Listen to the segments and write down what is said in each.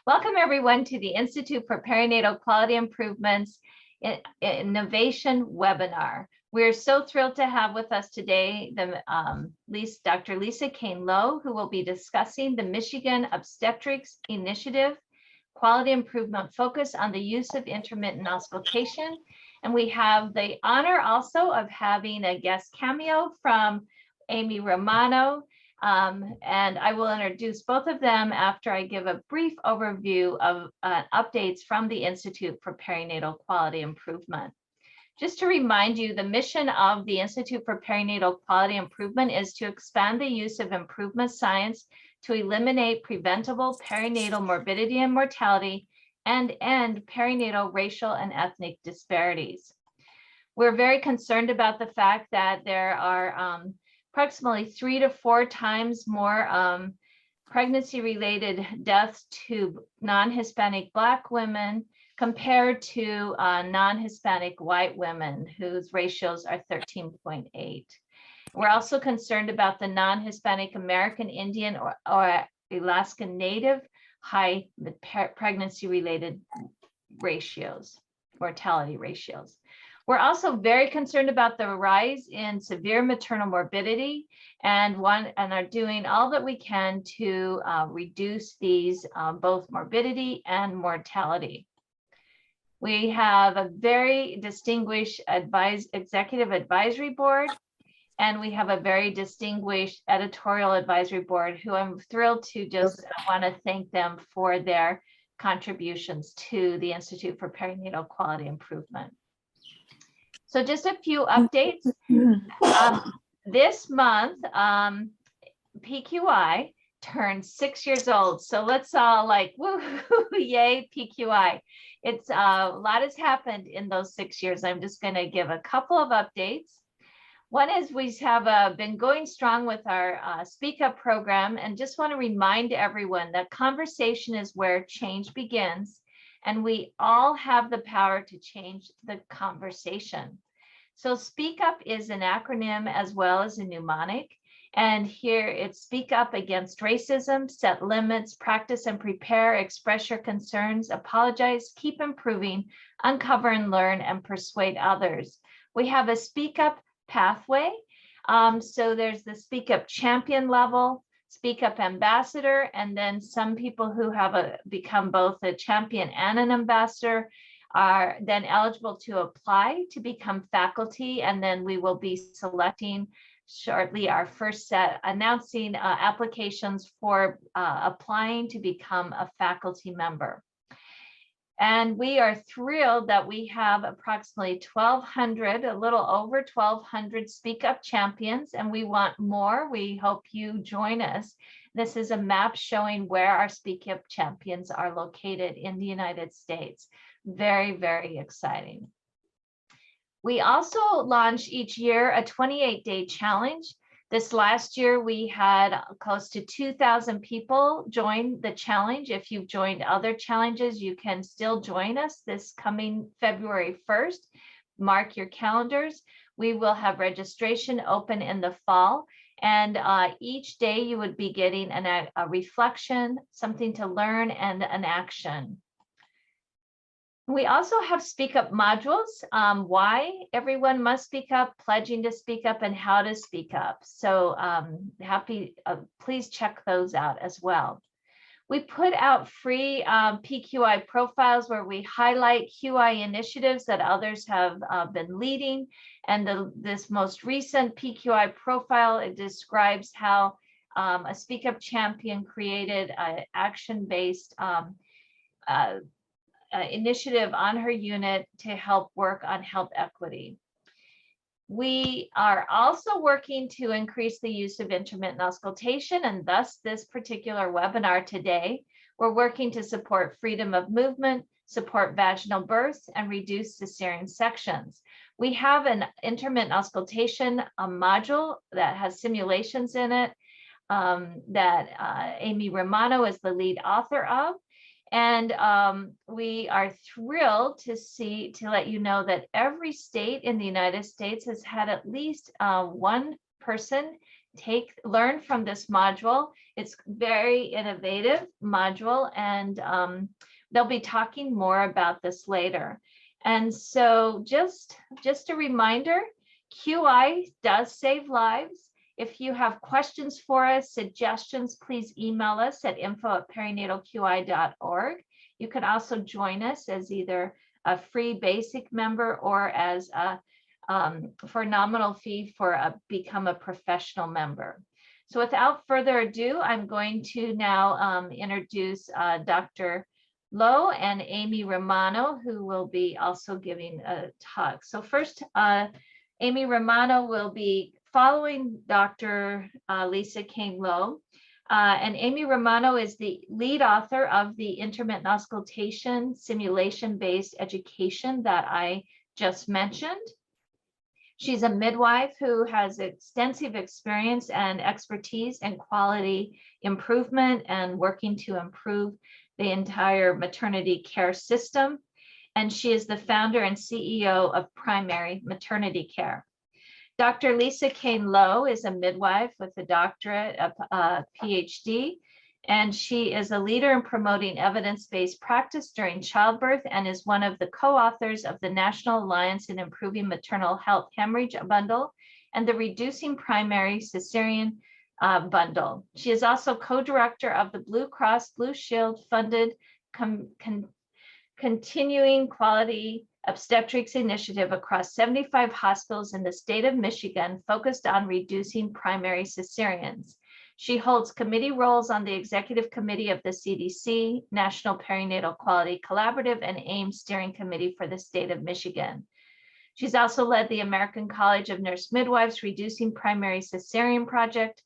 Welcome everyone to the Institute for Perinatal Quality Improvements Innovation webinar. We're so thrilled to have with us today Dr. Lisa Kane Low, who will be discussing the Michigan Obstetrics Initiative Quality Improvement Focus on the use of intermittent auscultation. And we have the honor also of having a guest cameo from Amy Romano. And I will introduce both of them after I give a brief overview of updates from the Institute for Perinatal Quality Improvement. Just to remind you, the mission of the Institute for Perinatal Quality Improvement is to expand the use of improvement science to eliminate preventable perinatal morbidity and mortality and end perinatal racial and ethnic disparities. We're very concerned about the fact that there are approximately 3 to 4 times more pregnancy-related deaths to non-Hispanic Black women compared to non-Hispanic white women, whose ratios are 13.8. We're also concerned about the non-Hispanic American Indian or Alaska Native high pregnancy-related ratios, mortality ratios. We're also very concerned about the rise in severe maternal morbidity and are doing all that we can to reduce these both morbidity and mortality. We have a very distinguished executive advisory board, and we have a very distinguished editorial advisory board who I'm thrilled to just want to thank them for their contributions to the Institute for Perinatal Quality Improvement. So just a few updates. This month, PQI turned 6 years old. So let's all like, woo, yay, PQI. It's a lot has happened in those 6 years. I'm just going to give a couple of updates. One is we have been going strong with our Speak Up program, and just want to remind everyone that conversation is where change begins. And we all have the power to change the conversation. So Speak Up is an acronym as well as a mnemonic. And here it's speak up against racism, set limits, practice and prepare, express your concerns, apologize, keep improving, uncover and learn, and persuade others. We have a Speak Up pathway. So there's the Speak Up champion level, Speak Up ambassador, and then some people who have become both a champion and an ambassador are then eligible to apply to become faculty, and then we will be selecting shortly our first set, announcing applications for applying to become a faculty member. And we are thrilled that we have approximately 1,200, a little over 1,200 Speak Up champions, and we want more. We hope you join us. This is a map showing where our Speak Up champions are located in the United States. Very, very exciting. We also launch each year a 28-day challenge. This last year, we had close to 2,000 people join the challenge. If you've joined other challenges, you can still join us this coming February 1st. Mark your calendars. We will have registration open in the fall. And each day you would be getting a reflection, something to learn, and an action. We also have Speak Up modules, why everyone must speak up, pledging to speak up, and how to speak up. So please check those out as well. We put out free PQI profiles where we highlight QI initiatives that others have been leading. And this most recent PQI profile, it describes how a Speak Up champion created an action-based initiative on her unit to help work on health equity. We are also working to increase the use of intermittent auscultation, and thus this particular webinar today. We're working to support freedom of movement, support vaginal births, and reduce cesarean sections. We have an intermittent auscultation module that has simulations in it that Amy Romano is the lead author of. And we are thrilled to let you know that every state in the United States has had at least one person learn from this module. It's very innovative module, and they'll be talking more about this later. And so just a reminder, QI does save lives. If you have questions for us, suggestions, please email us at info@perinatalqi.org. You can also join us as either a free basic member or as a for a nominal fee become a professional member. So without further ado, I'm going to now introduce Dr. Low and Amy Romano, who will be also giving a talk. So first, Amy Romano will be following Dr. Lisa Kane Low. And Amy Romano is the lead author of the Intermittent Auscultation simulation-based education that I just mentioned. She's a midwife who has extensive experience and expertise in quality improvement and working to improve the entire maternity care system. And she is the founder and CEO of Primary Maternity Care. Dr. Lisa Kane Low is a midwife with a doctorate, a PhD, and she is a leader in promoting evidence-based practice during childbirth and is one of the co-authors of the National Alliance in Improving Maternal Health Hemorrhage bundle and the Reducing Primary Cesarean bundle. She is also co-director of the Blue Cross Blue Shield funded Continuing Quality Obstetrics Initiative across 75 hospitals in the state of Michigan focused on reducing primary cesareans. She holds committee roles on the executive committee of the CDC, National Perinatal Quality Collaborative, and AIM Steering Committee for the state of Michigan. She's also led the American College of Nurse-Midwives Reducing Primary Cesarean Project,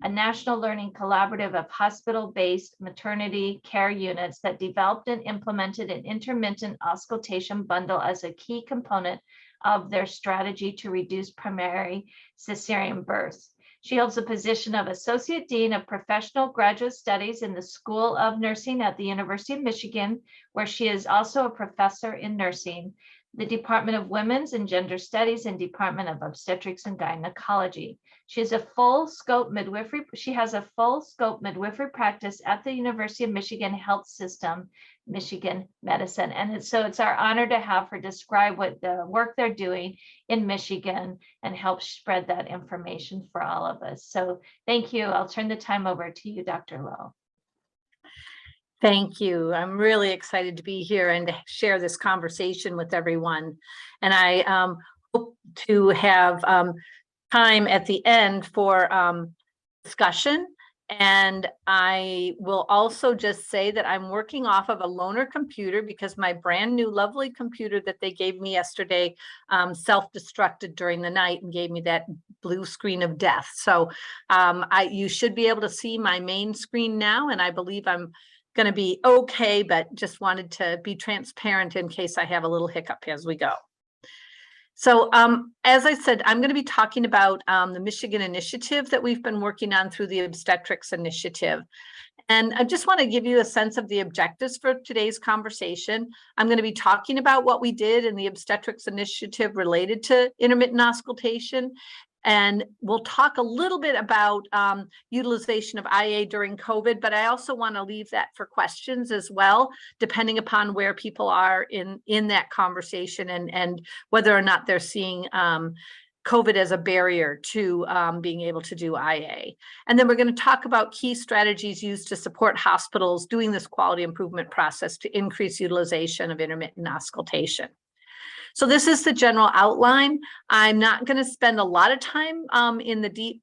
a national learning collaborative of hospital-based maternity care units that developed and implemented an intermittent auscultation bundle as a key component of their strategy to reduce primary cesarean births. She holds the position of Associate Dean of Professional Graduate Studies in the School of Nursing at the University of Michigan, where she is also a professor in nursing, the Department of Women's and Gender Studies, and Department of Obstetrics and Gynecology. She has a full scope midwifery practice at the University of Michigan Health System, Michigan Medicine. And so it's our honor to have her describe what the work they're doing in Michigan and help spread that information for all of us. So thank you. I'll turn the time over to you, Dr. Low. Thank you. I'm really excited to be here and to share this conversation with everyone. And I hope to have time at the end for discussion. And I will also just say that I'm working off of a loaner computer because my brand new lovely computer that they gave me yesterday self-destructed during the night and gave me that blue screen of death. So you should be able to see my main screen now, and I believe I'm going to be okay, but just wanted to be transparent in case I have a little hiccup as we go. So as I said, I'm going to be talking about the Michigan initiative that we've been working on through the Obstetrics Initiative. And I just want to give you a sense of the objectives for today's conversation. I'm going to be talking about what we did in the Obstetrics Initiative related to intermittent auscultation. And we'll talk a little bit about utilization of IA during COVID, but I also want to leave that for questions as well, depending upon where people are in that conversation and whether or not they're seeing COVID as a barrier to being able to do IA. And then we're going to talk about key strategies used to support hospitals doing this quality improvement process to increase utilization of intermittent auscultation. So this is the general outline. I'm not going to spend a lot of time in the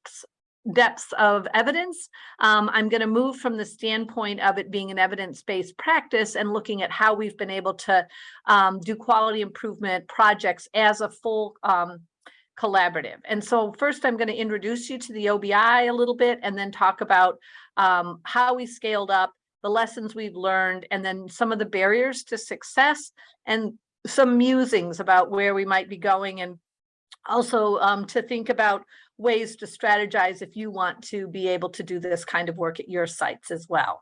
depths of evidence. I'm going to move from the standpoint of it being an evidence-based practice and looking at how we've been able to do quality improvement projects as a full collaborative. And so first I'm going to introduce you to the OBI a little bit and then talk about how we scaled up, the lessons we've learned, and then some of the barriers to success and some musings about where we might be going, and also to think about ways to strategize if you want to be able to do this kind of work at your sites as well.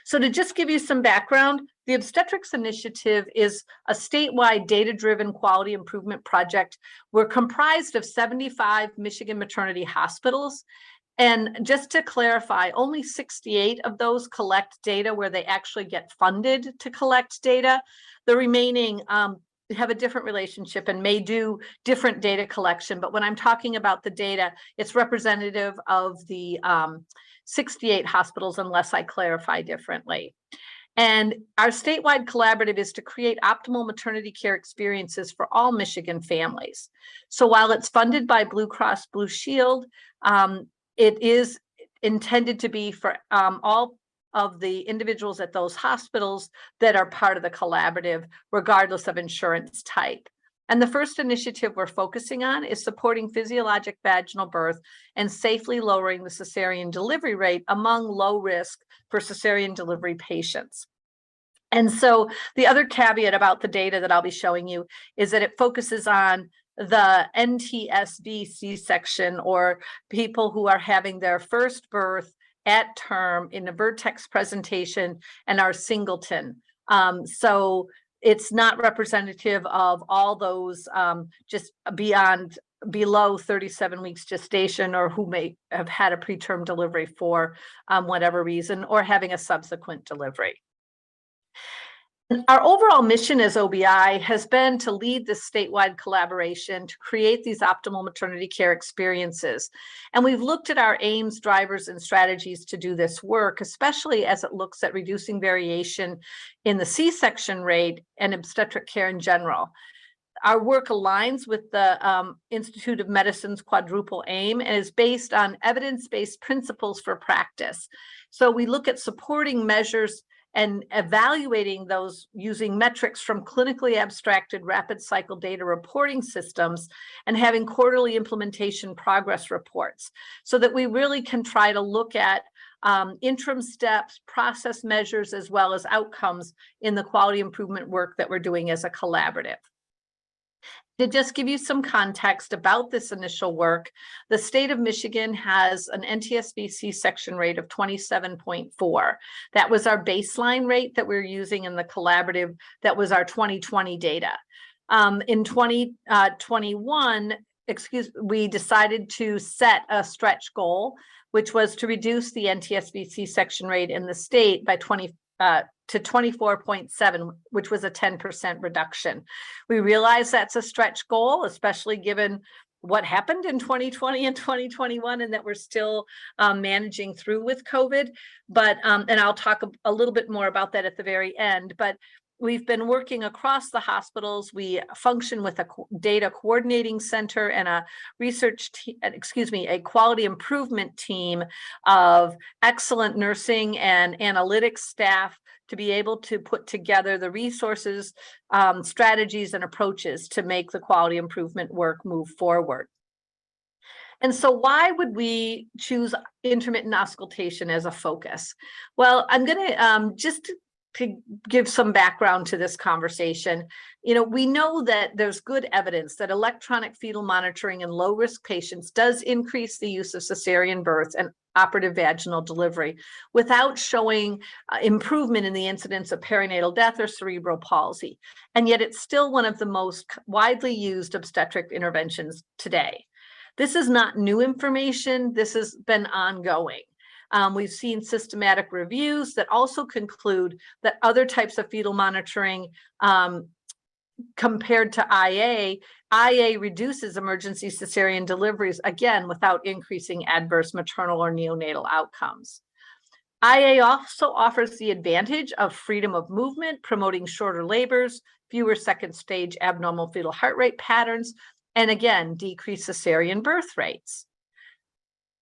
So to just give you some background, the Obstetrics Initiative is a statewide data-driven quality improvement project. We're comprised of 75 Michigan maternity hospitals. And just to clarify, only 68 of those collect data where they actually get funded to collect data. The remaining have a different relationship and may do different data collection. But when I'm talking about the data, it's representative of the 68 hospitals unless I clarify differently. And our statewide collaborative is to create optimal maternity care experiences for all Michigan families. So while it's funded by Blue Cross Blue Shield, it is intended to be for all of the individuals at those hospitals that are part of the collaborative, regardless of insurance type. And the first initiative we're focusing on is supporting physiologic vaginal birth and safely lowering the cesarean delivery rate among low risk for cesarean delivery patients. And so the other caveat about the data that I'll be showing you is that it focuses on the NTSB C-section, or people who are having their first birth at term in a vertex presentation and are singleton. So it's not representative of all those just below 37 weeks gestation, or who may have had a preterm delivery for whatever reason, or having a subsequent delivery. Our overall mission as OBI has been to lead this statewide collaboration to create these optimal maternity care experiences. And we've looked at our aims, drivers, and strategies to do this work, especially as it looks at reducing variation in the C-section rate and obstetric care in general. Our work aligns with the Institute of Medicine's quadruple aim and is based on evidence-based principles for practice. So we look at supporting measures and evaluating those using metrics from clinically abstracted rapid cycle data reporting systems, and having quarterly implementation progress reports, so that we really can try to look at interim steps, process measures, as well as outcomes in the quality improvement work that we're doing as a collaborative. To just give you some context about this initial work, the state of Michigan has an NTSB C-section rate of 27.4. That was our baseline rate that we're using in the collaborative. That was our 2020 data. In 2021, we decided to set a stretch goal, which was to reduce the NTSB C-section rate in the state by to 24.7, which was a 10% reduction. We realize that's a stretch goal, especially given what happened in 2020 and 2021, and that we're still managing through with COVID. But, and I'll talk a little bit more about that at the very end, but we've been working across the hospitals. We function with a data coordinating center and a a quality improvement team of excellent nursing and analytics staff to be able to put together the resources, strategies, and approaches to make the quality improvement work move forward. And so why would we choose intermittent auscultation as a focus? Well, I'm going to just to give some background to this conversation. You know, we know that there's good evidence that electronic fetal monitoring in low-risk patients does increase the use of cesarean births and operative vaginal delivery without showing improvement in the incidence of perinatal death or cerebral palsy. And yet it's still one of the most widely used obstetric interventions today. This is not new information. This has been ongoing. We've seen systematic reviews that also conclude that other types of fetal monitoring compared to IA reduces emergency cesarean deliveries, again, without increasing adverse maternal or neonatal outcomes. IA also offers the advantage of freedom of movement, promoting shorter labors, fewer second stage abnormal fetal heart rate patterns, and again, decreased cesarean birth rates.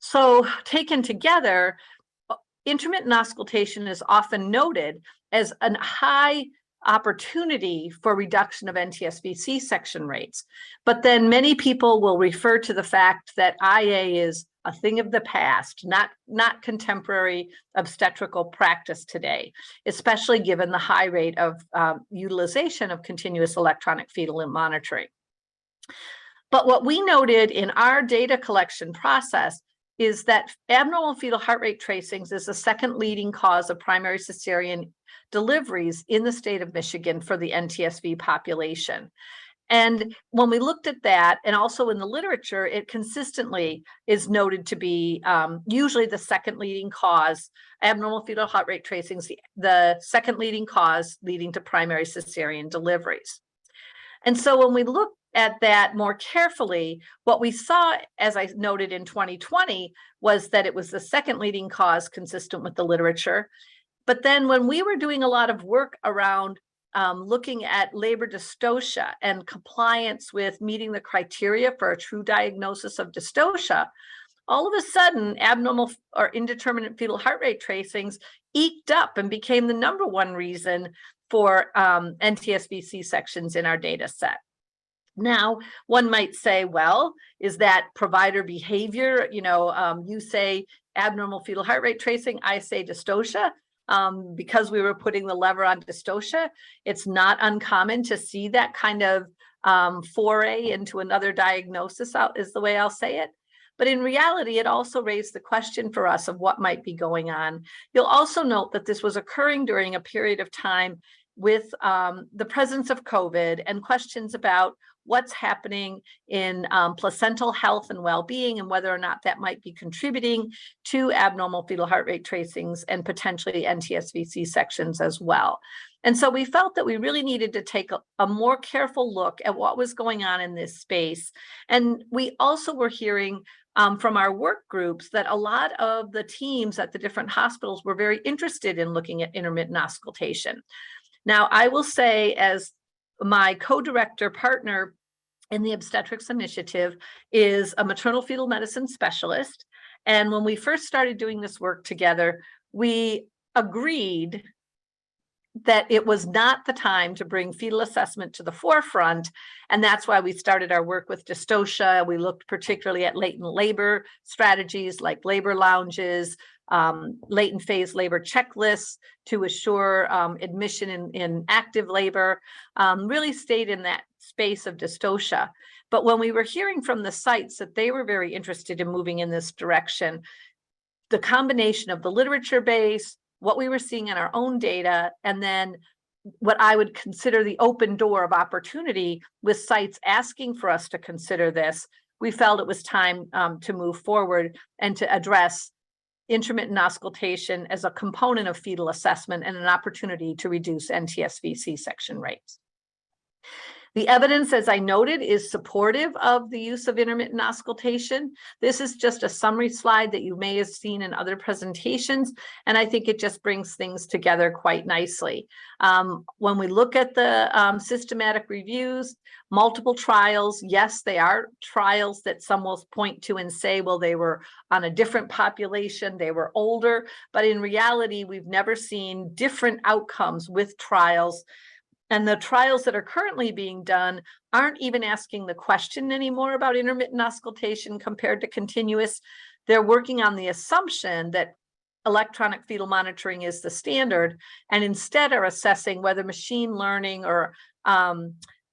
So taken together, intermittent auscultation is often noted as a high opportunity for reduction of NTSB C-section rates. But then many people will refer to the fact that IA is a thing of the past, not contemporary obstetrical practice today, especially given the high rate of utilization of continuous electronic fetal monitoring. But what we noted in our data collection process is that abnormal fetal heart rate tracings is the second leading cause of primary cesarean deliveries in the state of Michigan for the NTSV population. And when we looked at that, and also in the literature, it consistently is noted to be usually the second leading cause, abnormal fetal heart rate tracings, the second leading cause leading to primary cesarean deliveries. And so when we look at that more carefully, what we saw, as I noted in 2020, was that it was the second leading cause consistent with the literature. But then when we were doing a lot of work around looking at labor dystocia and compliance with meeting the criteria for a true diagnosis of dystocia, all of a sudden, abnormal or indeterminate fetal heart rate tracings eked up and became the #1 reason for NTSV C-sections in our data set. Now, one might say, well, is that provider behavior? You say abnormal fetal heart rate tracing, I say dystocia. Because we were putting the lever on dystocia, it's not uncommon to see that kind of foray into another diagnosis, is the way I'll say it. But in reality, it also raised the question for us of what might be going on. You'll also note that this was occurring during a period of time with the presence of COVID and questions about what's happening in placental health and well-being, and whether or not that might be contributing to abnormal fetal heart rate tracings and potentially NTSV C-sections as well. And so we felt that we really needed to take a more careful look at what was going on in this space. And we also were hearing from our work groups that a lot of the teams at the different hospitals were very interested in looking at intermittent auscultation. Now, I will say, as my co-director partner in the Obstetrics Initiative is a maternal fetal medicine specialist. And when we first started doing this work together, we agreed that it was not the time to bring fetal assessment to the forefront. And that's why we started our work with dystocia. We looked particularly at latent labor strategies like labor lounges, latent phase labor checklists to assure admission in active labor, really stayed in that space of dystocia. But when we were hearing from the sites that they were very interested in moving in this direction, the combination of the literature base, what we were seeing in our own data, and then what I would consider the open door of opportunity with sites asking for us to consider this, we felt it was time to move forward and to address intermittent auscultation as a component of fetal assessment and an opportunity to reduce NTSV C-section rates. The evidence, as I noted, is supportive of the use of intermittent auscultation. This is just a summary slide that you may have seen in other presentations, and I think it just brings things together quite nicely. When we look at the systematic reviews, multiple trials, yes, they are trials that some will point to and say, well, they were on a different population, they were older, but in reality, we've never seen different outcomes with trials. And the trials that are currently being done aren't even asking the question anymore about intermittent auscultation compared to continuous. They're working on the assumption that electronic fetal monitoring is the standard, and instead are assessing whether machine learning or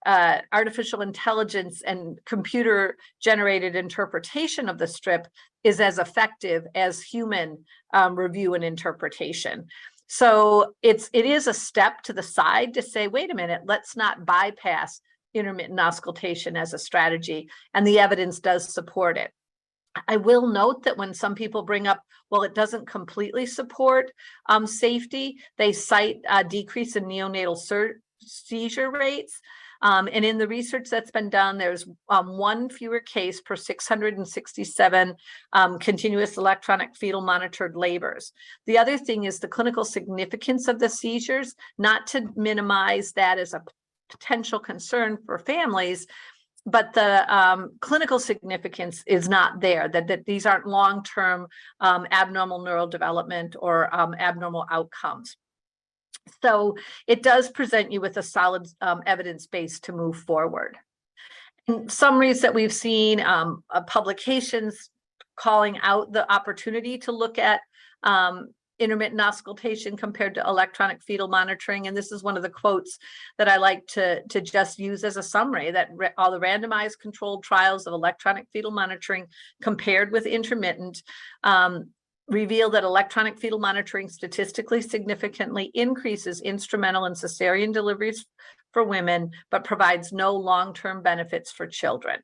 artificial intelligence and computer generated interpretation of the strip is as effective as human review and interpretation. So it is a step to the side to say, wait a minute, let's not bypass intermittent auscultation as a strategy, and the evidence does support it. I will note that when some people bring up, well, it doesn't completely support safety, they cite a decrease in neonatal seizure rates. And in the research that's been done, there's one fewer case per 667 continuous electronic fetal monitored labors. The other thing is the clinical significance of the seizures, not to minimize that as a potential concern for families, but the clinical significance is not there, that these aren't long-term abnormal neural development or abnormal outcomes. So it does present you with a solid evidence base to move forward. And summaries that we've seen, publications calling out the opportunity to look at intermittent auscultation compared to electronic fetal monitoring. And this is one of the quotes that I like to just use as a summary, that all the randomized controlled trials of electronic fetal monitoring compared with intermittent reveal that electronic fetal monitoring statistically significantly increases instrumental and cesarean deliveries for women, but provides no long-term benefits for children.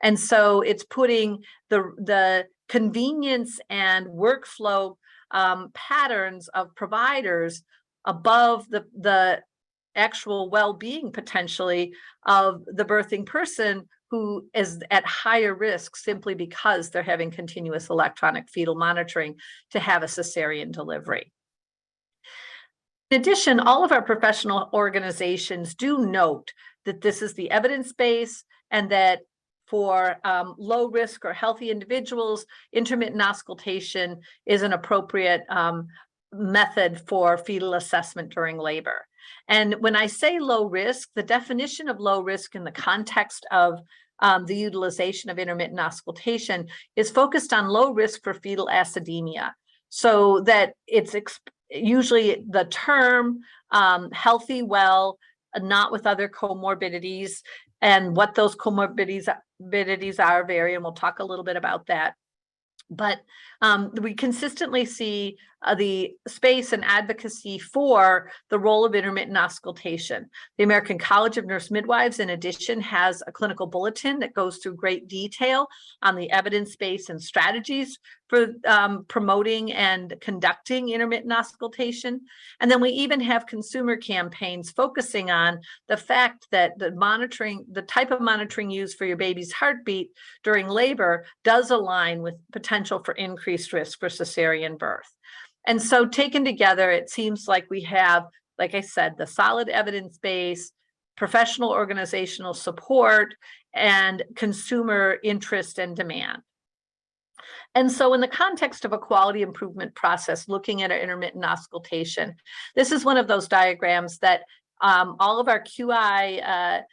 And so it's putting the convenience and workflow patterns of providers above the actual well-being potentially of the birthing person, who is at higher risk simply because they're having continuous electronic fetal monitoring to have a cesarean delivery. In addition, all of our professional organizations do note that this is the evidence base, and that for low risk or healthy individuals, intermittent auscultation is an appropriate method for fetal assessment during labor. And when I say low risk, the definition of low risk in the context of the utilization of intermittent auscultation is focused on low risk for fetal acidemia. So that it's usually the term healthy, well, not with other comorbidities, and what those comorbidities are vary, and we'll talk a little bit about that. But we consistently see the space and advocacy for the role of intermittent auscultation. The American College of Nurse-Midwives, in addition, has a clinical bulletin that goes through great detail on the evidence base and strategies for promoting and conducting intermittent auscultation. And then we even have consumer campaigns focusing on the fact that the type of monitoring used for your baby's heartbeat during labor does align with potential for increased risk for cesarean birth. And so taken together, it seems like we have, like I said, the solid evidence base, professional organizational support, and consumer interest and demand. And so in the context of a quality improvement process, looking at our intermittent auscultation, this is one of those diagrams that all of our QI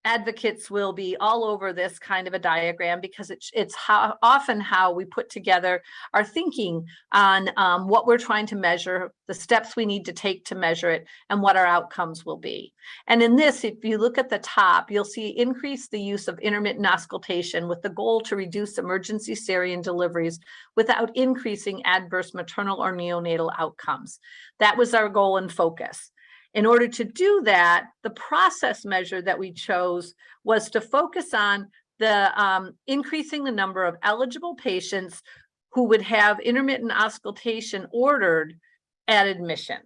advocates will be all over this kind of a diagram, because it's often how we put together our thinking on what we're trying to measure, the steps we need to take to measure it, and what our outcomes will be. And in this, if you look at the top, you'll see increase the use of intermittent auscultation with the goal to reduce emergency cesarean deliveries without increasing adverse maternal or neonatal outcomes. That was our goal and focus. In order to do that, the process measure that we chose was to focus on the increasing the number of eligible patients who would have intermittent auscultation ordered at admission.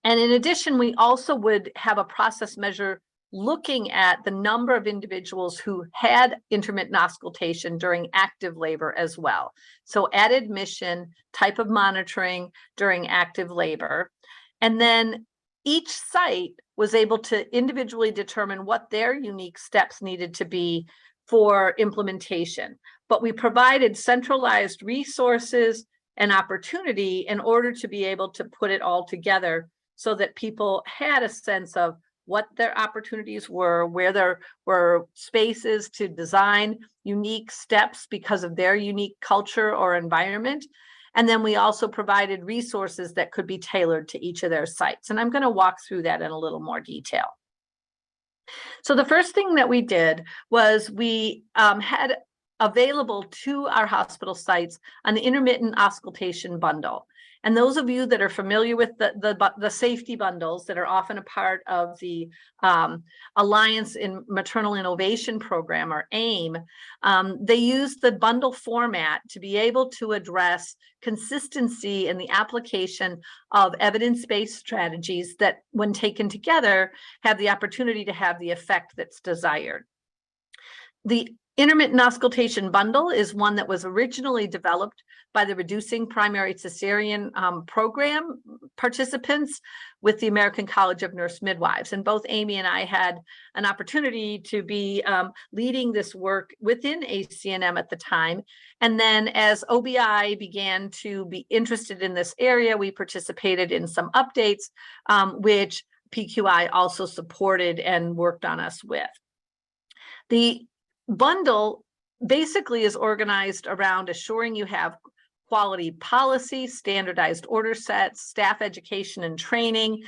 And in addition, we also would have a process measure looking at the number of individuals who had intermittent auscultation during active labor as well. So at admission, type of monitoring during active labor. And then each site was able to individually determine what their unique steps needed to be for implementation. But we provided centralized resources and opportunity in order to be able to put it all together so that people had a sense of what their opportunities were, where there were spaces to design unique steps because of their unique culture or environment. And then we also provided resources that could be tailored to each of their sites. And I'm going to walk through that in a little more detail. So the first thing that we did was we had available to our hospital sites an intermittent auscultation bundle. And those of you that are familiar with the safety bundles that are often a part of the Alliance in Maternal Innovation Program, or AIM, they use the bundle format to be able to address consistency in the application of evidence-based strategies that, when taken together, have the opportunity to have the effect that's desired. The intermittent auscultation bundle is one that was originally developed by the Reducing Primary Cesarean program participants with the American College of Nurse-Midwives. And both Amy and I had an opportunity to be leading this work within FACNM at the time. And then as OBI began to be interested in this area, we participated in some updates, which PQI also supported and worked on us with. The bundle basically is organized around assuring you have quality policy, standardized order sets, staff education and training,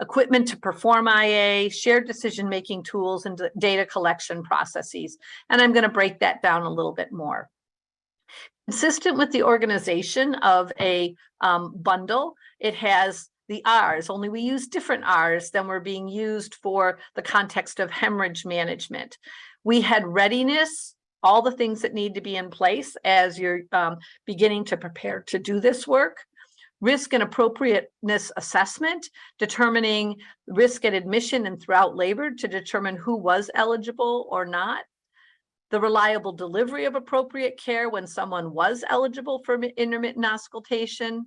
equipment to perform IA, shared decision-making tools, and data collection processes. And I'm going to break that down a little bit more. Consistent with the organization of a bundle, it has the R's, only we use different R's than were being used for the context of hemorrhage management. We had readiness, all the things that need to be in place as you're beginning to prepare to do this work. Risk and appropriateness assessment, determining risk at admission and throughout labor to determine who was eligible or not. The reliable delivery of appropriate care when someone was eligible for intermittent auscultation.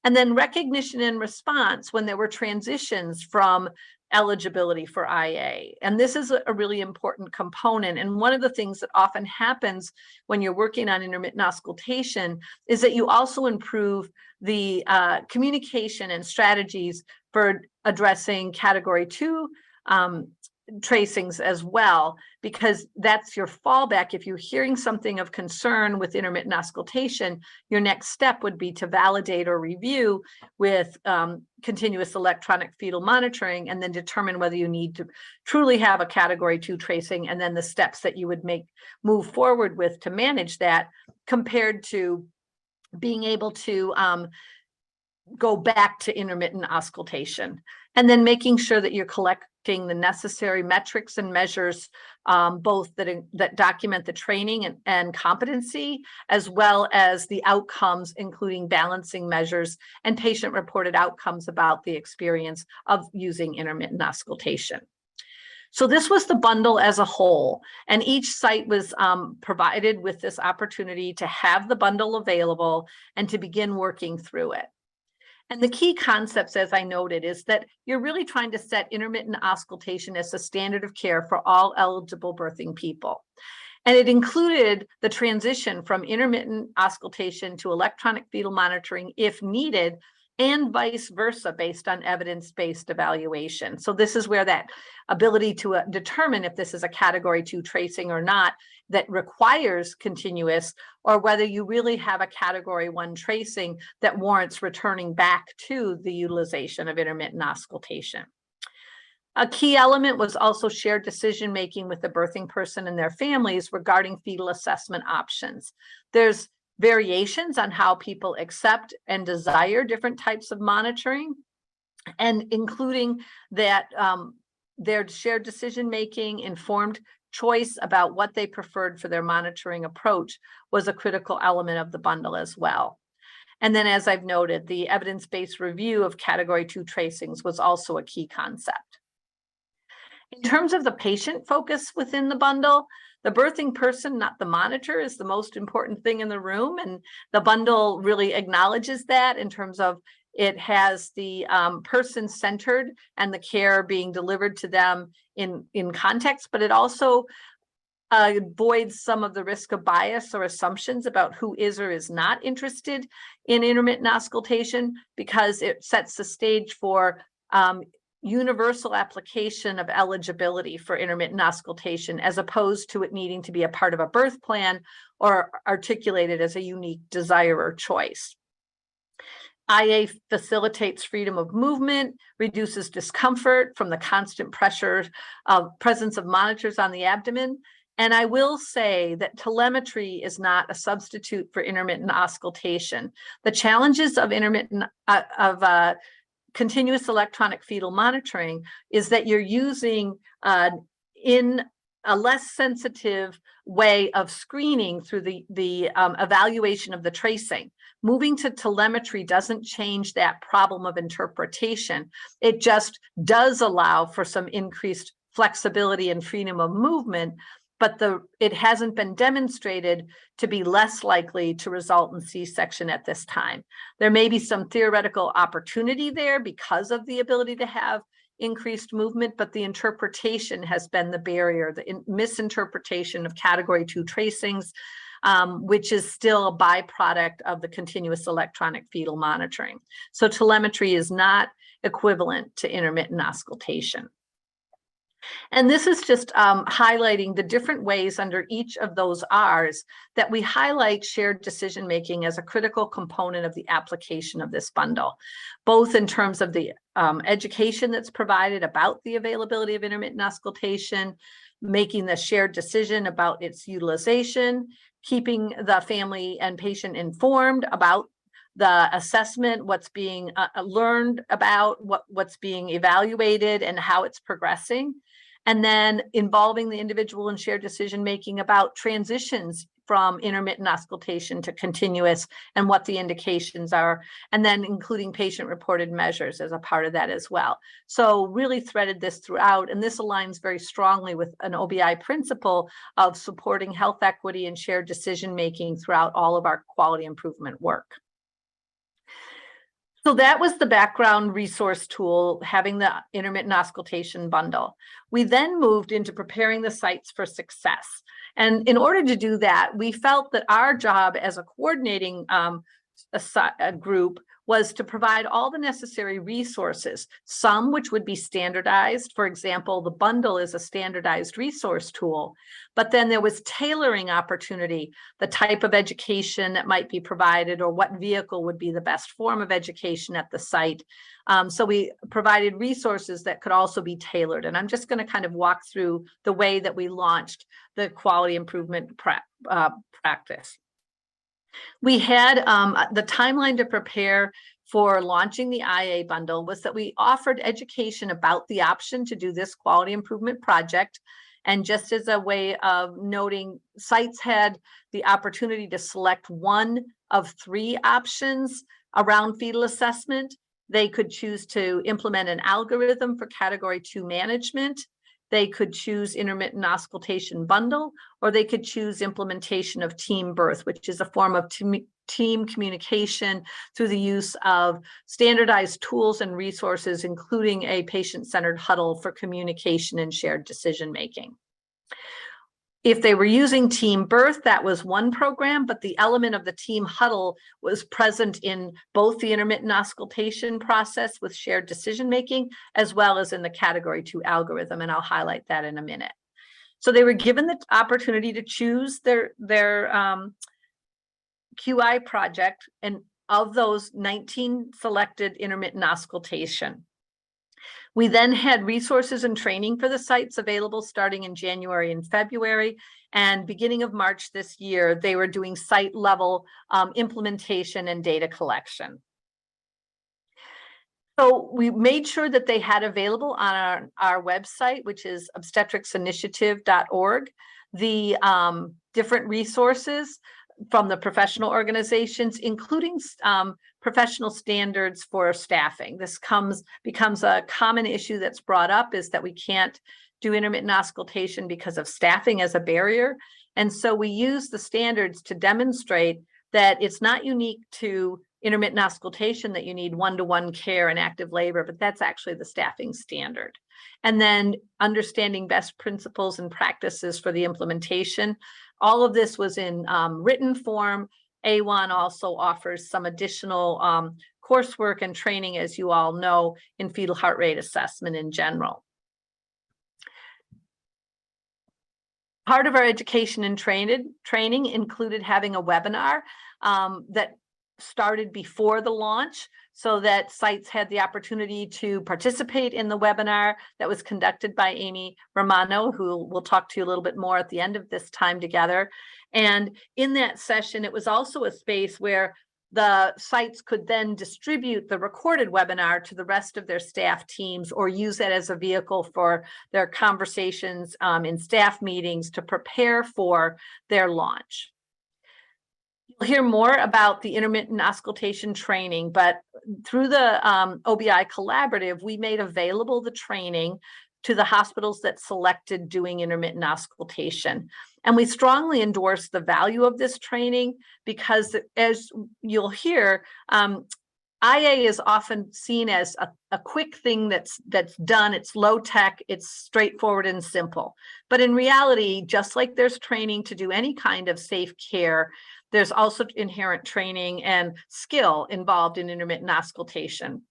And then recognition and response when there were transitions from eligibility for IA. And this is a really important component. And one of the things that often happens when you're working on intermittent auscultation is that you also improve the communication and strategies for addressing category 2 tracings as well, because that's your fallback. If you're hearing something of concern with intermittent auscultation, your next step would be to validate or review with continuous electronic fetal monitoring, and then determine whether you need to truly have a category 2 tracing, and then the steps that you would move forward with to manage that, compared to being able to go back to intermittent auscultation. And then making sure that you're collecting the necessary metrics and measures, both that document the training and competency, as well as the outcomes, including balancing measures and patient-reported outcomes about the experience of using intermittent auscultation. So this was the bundle as a whole, and each site was provided with this opportunity to have the bundle available and to begin working through it. And the key concepts, as I noted, is that you're really trying to set intermittent auscultation as a standard of care for all eligible birthing people. And it included the transition from intermittent auscultation to electronic fetal monitoring if needed, and vice versa, based on evidence-based evaluation. So this is where that ability to determine if this is a category 2 tracing or not that requires continuous, or whether you really have a category 1 tracing that warrants returning back to the utilization of intermittent auscultation. A key element was also shared decision-making with the birthing person and their families regarding fetal assessment options. There's variations on how people accept and desire different types of monitoring, and including that their shared decision-making, informed choice about what they preferred for their monitoring approach was a critical element of the bundle as well. And then, as I've noted, the evidence-based review of category 2 tracings was also a key concept. In terms of the patient focus within the bundle, the birthing person, not the monitor, is the most important thing in the room. And the bundle really acknowledges that in terms of it has the person centered and the care being delivered to them in context, but it also avoids some of the risk of bias or assumptions about who is or is not interested in intermittent auscultation, because it sets the stage for universal application of eligibility for intermittent auscultation, as opposed to it needing to be a part of a birth plan or articulated as a unique desire or choice. IA facilitates freedom of movement, reduces discomfort from the constant pressure of presence of monitors on the abdomen. And I will say that telemetry is not a substitute for intermittent auscultation. The challenges of continuous electronic fetal monitoring is that you're using in a less sensitive way of screening through the evaluation of the tracing. Moving to telemetry doesn't change that problem of interpretation. It just does allow for some increased flexibility and freedom of movement, but it hasn't been demonstrated to be less likely to result in C-section at this time. There may be some theoretical opportunity there because of the ability to have increased movement, but the interpretation has been the barrier, the misinterpretation of category 2 tracings, which is still a byproduct of the continuous electronic fetal monitoring. So telemetry is not equivalent to intermittent auscultation. And this is just highlighting the different ways under each of those R's that we highlight shared decision-making as a critical component of the application of this bundle, both in terms of the education that's provided about the availability of intermittent auscultation, making the shared decision about its utilization, keeping the family and patient informed about the assessment, what's being learned about, what's being evaluated and how it's progressing, and then involving the individual in shared decision-making about transitions from intermittent auscultation to continuous and what the indications are, and then including patient-reported measures as a part of that as well. So really threaded this throughout, and this aligns very strongly with an OBI principle of supporting health equity and shared decision-making throughout all of our quality improvement work. So that was the background resource tool, having the intermittent auscultation bundle. We then moved into preparing the sites for success. And in order to do that, we felt that our job as a coordinating a group was to provide all the necessary resources, some which would be standardized. For example, the bundle is a standardized resource tool, but then there was tailoring opportunity, the type of education that might be provided or what vehicle would be the best form of education at the site. So we provided resources that could also be tailored. And I'm just going to kind of walk through the way that we launched the quality improvement practice. We had the timeline to prepare for launching the IA bundle was that we offered education about the option to do this quality improvement project. And just as a way of noting, sites had the opportunity to select one of 3 options around fetal assessment. They could choose to implement an algorithm for Category 2 management. They could choose intermittent auscultation bundle, or they could choose implementation of team birth, which is a form of team communication through the use of standardized tools and resources, including a patient-centered huddle for communication and shared decision-making. If they were using team birth, that was one program, but the element of the team huddle was present in both the intermittent auscultation process with shared decision-making, as well as in the Category 2 algorithm, and I'll highlight that in a minute. So they were given the opportunity to choose their QI project, and of those, 19 selected intermittent auscultation. We then had resources and training for the sites available starting in January and February, and beginning of March this year, they were doing site level implementation and data collection. So we made sure that they had available on our website, which is obstetricsinitiative.org, the different resources from the professional organizations, including professional standards for staffing. This becomes a common issue that's brought up, is that we can't do intermittent auscultation because of staffing as a barrier. And so we use the standards to demonstrate that it's not unique to intermittent auscultation that you need one-to-one care and active labor, but that's actually the staffing standard. And then understanding best principles and practices for the implementation. All of this was in written form. A1 also offers some additional coursework and training, as you all know, in fetal heart rate assessment in general. Part of our education and training included having a webinar that started before the launch, so that sites had the opportunity to participate in the webinar that was conducted by Amy Romano, who we'll talk to you a little bit more at the end of this time together. And in that session, it was also a space where the sites could then distribute the recorded webinar to the rest of their staff teams, or use that as a vehicle for their conversations in staff meetings to prepare for their launch. You'll hear more about the intermittent auscultation training, but through the OBI collaborative, we made available the training to the hospitals that selected doing intermittent auscultation. And we strongly endorse the value of this training because, as you'll hear, IA is often seen as a quick thing that's done. It's low tech, it's straightforward and simple. But in reality, just like there's training to do any kind of safe care, there's also inherent training and skill involved in intermittent auscultation.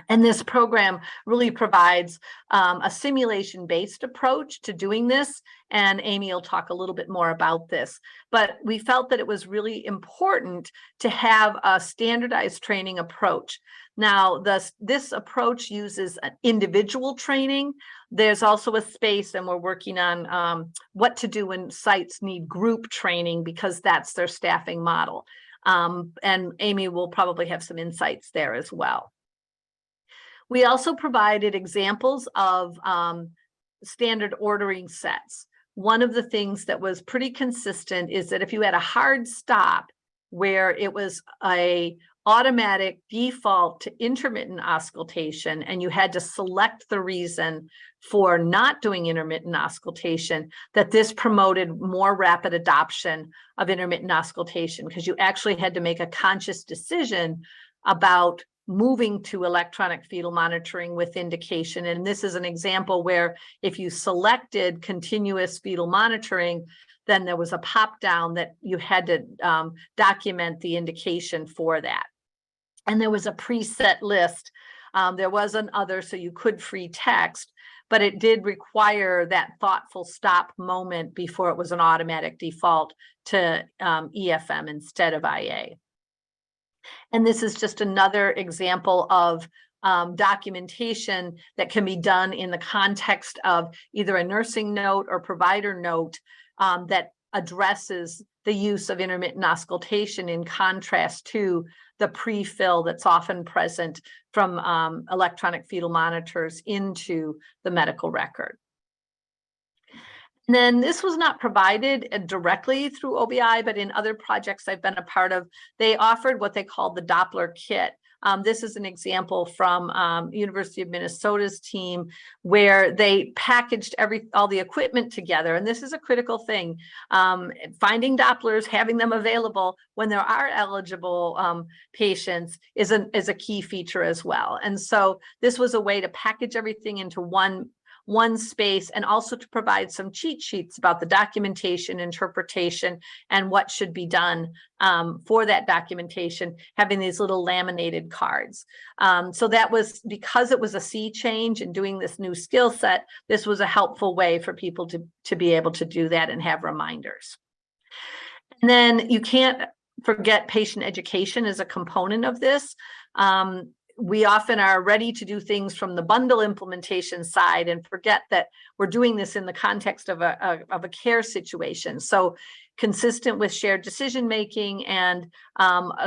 And this program really provides a simulation-based approach to doing this. And Amy will talk a little bit more about this. But we felt that it was really important to have a standardized training approach. Now, this approach uses an individual training. There's also a space, and we're working on what to do when sites need group training, because that's their staffing model. And Amy will probably have some insights there as well. We also provided examples of standard ordering sets. One of the things that was pretty consistent is that if you had a hard stop where it was a automatic default to intermittent auscultation and you had to select the reason for not doing intermittent auscultation, that this promoted more rapid adoption of intermittent auscultation, because you actually had to make a conscious decision about moving to electronic fetal monitoring with indication. And this is an example where if you selected continuous fetal monitoring, then there was a pop down that you had to document the indication for that. And there was a preset list. There was an other, so you could free text, but it did require that thoughtful stop moment before it was an automatic default to EFM instead of IA. And this is just another example of documentation that can be done in the context of either a nursing note or provider note that addresses the use of intermittent auscultation in contrast to the pre-fill that's often present from electronic fetal monitors into the medical record. And then this was not provided directly through OBI, but in other projects I've been a part of, they offered what they called the Doppler kit. This is an example from University of Minnesota's team where they packaged all the equipment together. And this is a critical thing. Finding Dopplers, having them available when there are eligible patients is a key feature as well. And so this was a way to package everything into one space, and also to provide some cheat sheets about the documentation, interpretation, and what should be done for that documentation, having these little laminated cards. So that was, because it was a sea change and doing this new skill set, this was a helpful way for people to be able to do that and have reminders. And then you can't forget patient education as a component of this. We often are ready to do things from the bundle implementation side and forget that we're doing this in the context of a care situation. So consistent with shared decision-making and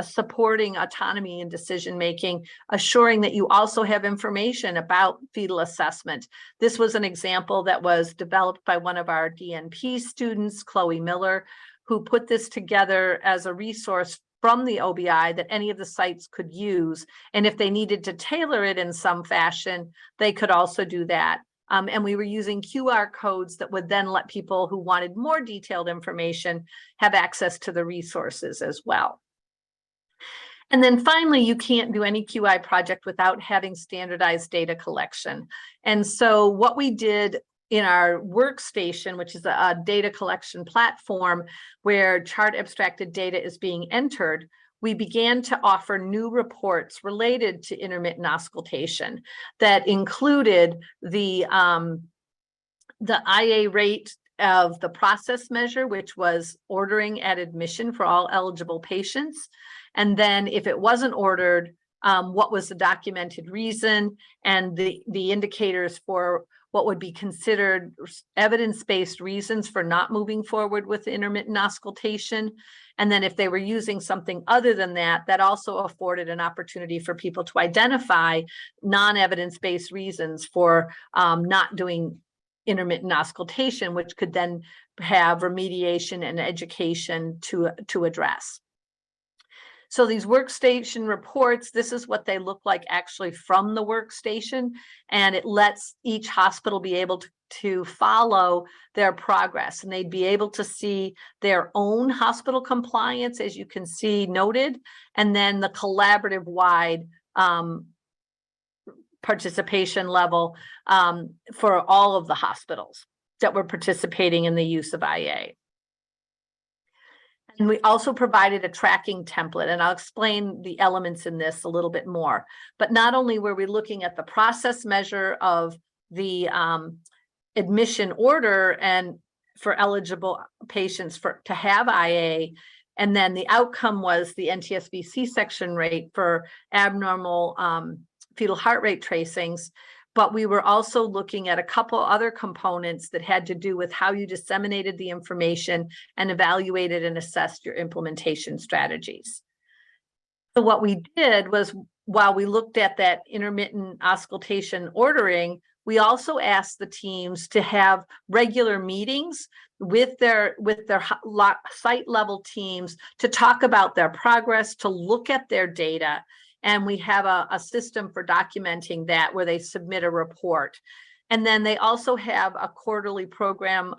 supporting autonomy in decision-making, assuring that you also have information about fetal assessment. This was an example that was developed by one of our DNP students, Chloe Miller, who put this together as a resource from the OBI that any of the sites could use. And if they needed to tailor it in some fashion, they could also do that. And we were using QR codes that would then let people who wanted more detailed information have access to the resources as well. And then finally, you can't do any QI project without having standardized data collection. And so what we did in our workstation, which is a data collection platform where chart abstracted data is being entered, we began to offer new reports related to intermittent auscultation that included the IA rate of the process measure, which was ordering at admission for all eligible patients. And then if it wasn't ordered, what was the documented reason, and the indicators for what would be considered evidence-based reasons for not moving forward with intermittent auscultation. And then if they were using something other than that, that also afforded an opportunity for people to identify non-evidence-based reasons for not doing intermittent auscultation, which could then have remediation and education to address. So these workstation reports, this is what they look like actually from the workstation, and it lets each hospital be able to follow their progress, and they'd be able to see their own hospital compliance, as you can see noted, and then the collaborative wide participation level for all of the hospitals that were participating in the use of IA. And we also provided a tracking template, and I'll explain the elements in this a little bit more. But not only were we looking at the process measure of the admission order and for eligible patients to have IA, and then the outcome was the NTSB C-section rate for abnormal fetal heart rate tracings. But we were also looking at a couple other components that had to do with how you disseminated the information and evaluated and assessed your implementation strategies. So what we did was, while we looked at that intermittent auscultation ordering, we also asked the teams to have regular meetings with their site level teams to talk about their progress, to look at their data. And we have a system for documenting that, where they submit a report. And then they also have a quarterly program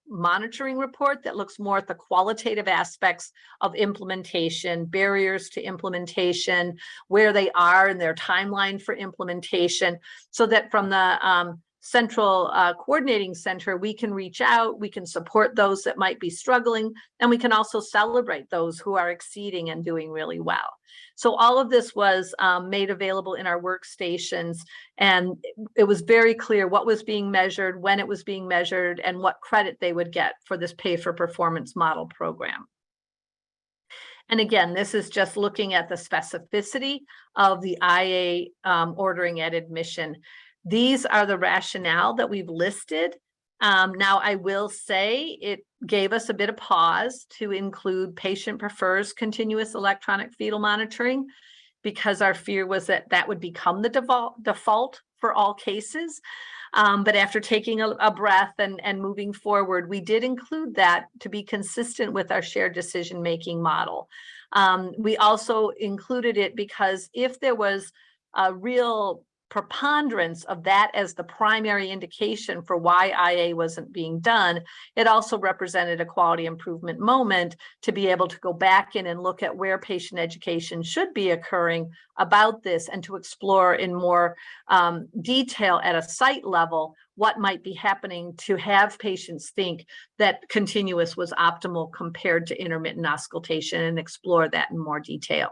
monitoring report that looks more at the qualitative aspects of implementation, barriers to implementation, where they are in their timeline for implementation, so that from the central coordinating center, we can reach out, we can support those that might be struggling, and we can also celebrate those who are exceeding and doing really well. So all of this was made available in our workstations, and it was very clear what was being measured, when it was being measured, and what credit they would get for this pay for performance model program. And again, this is just looking at the specificity of the IA ordering at admission. These are the rationale that we've listed. Now, I will say it gave us a bit of pause to include patient prefers continuous electronic fetal monitoring, because our fear was that that would become the default for all cases. But after taking a breath and moving forward, we did include that to be consistent with our shared decision-making model. We also included it because if there was a real preponderance of that as the primary indication for why IA wasn't being done, it also represented a quality improvement moment to be able to go back in and look at where patient education should be occurring about this, and to explore in more detail at a site level what might be happening to have patients think that continuous was optimal compared to intermittent auscultation, and explore that in more detail.